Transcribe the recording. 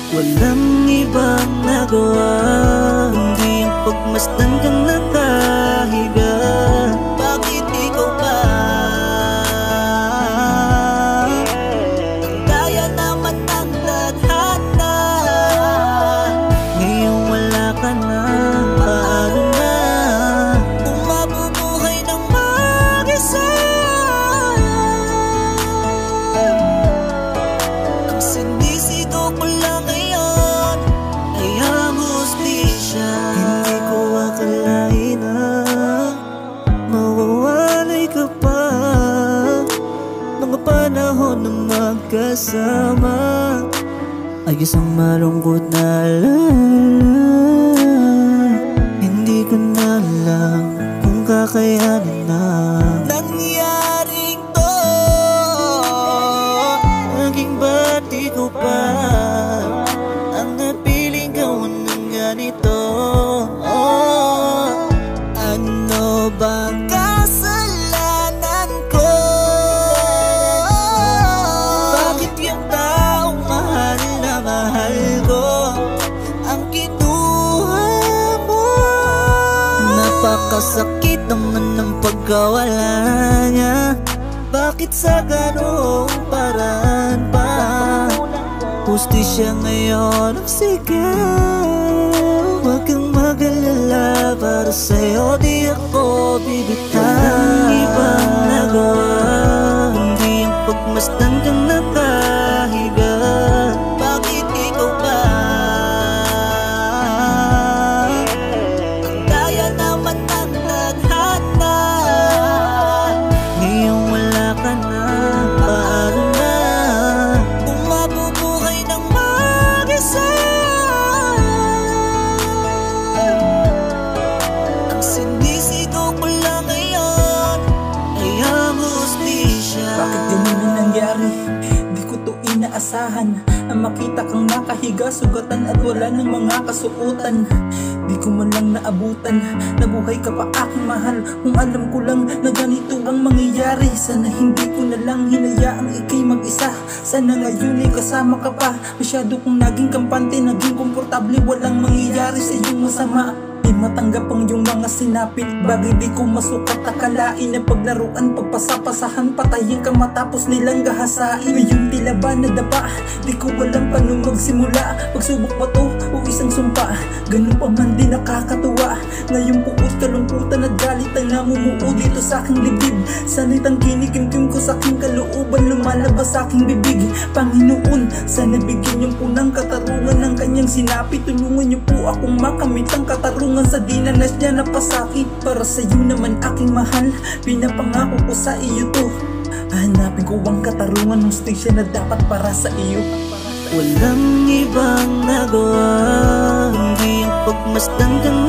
Walang ibang nagawa, hindi yung pagmasdan kang nakahiga. Bakit ikaw ba? Ang kaya naman ng tadhana. Ngayon wala ka na, paano na? Kung mabubuhay ng mag-isa. Ang sinisigaw ko lang ngayon ay ang hustisya. Hindi ko akalain na mawawalay ka pa. Mga panahon na magkasama ay isang malungkot na alala. Hindi ko na alam kung kakayanin na nangyaring to. Naging ba't ikaw pa ang napiling gawin ng ganito? Ano bang kasalanan ko? Bakit yung taong mahal na mahal ko ang kinuha mo? Napakasakit naman ng pagkawala niya. Bakit sa ganoong paraan pa? Hustisya ngayon ang sigaw. Huwag kang mag-alala, para sa'yo di ako bibitaw. Walang ibang nagawa, hindi yung pagmasdan kang nakahiga. Bakit ikaw ba? Ang kaya naman ng tadhana. Ngayon wala ka na, paano na? Kung mabubuhay ng mag-isa. Ang sinisigaw ko lang ngayon ay ang hustisya. Bakit ganun ang nangyari? Di ko to inaasahan ang makita kang nakahiga, sugatan at wala ng mga kasuotan. Di ko man lang naabutan, nabuhay ka pa aking mahal. Kung alam ko lang na ganito ang mangyayari, sana hindi ko na lang hinayaang ikay mag-isa. Sana ngayon ay kasama ka pa. Masyado kong naging kampante, naging komportable, walang mangyayari sa iyong masama. Di matanggap ang iyong mga sinapit, bagay di ko masukat akalain. Na paglaruan, pagpasapasahan, patayin ka matapos nilang gahasain. Ngayon tila ba nadapa, di ko alam paano magsimula. Pagsubok ba to o isang sumpa? Ganun pa man di nakakatuwa. Ngayon puot kalungkutan at galit ang namumuo dito sa aking dibdib. Sana'y tangkinig-kimkim ko sa aking kalooban, lumalabas sa aking bibig. Panginoon, sana bigyan niyo po ng katarungan ng kanyang sinapi. Tulungan niyo po akong makamit ang katarungan sa dinanas niya na pasakit. Para sa iyo naman aking mahal, pinapangako ko sa iyo to. Hanapin ko ang katarungan ng station na dapat para sa iyo. Walang ibang nagawa, hindi yung pagmasdan kang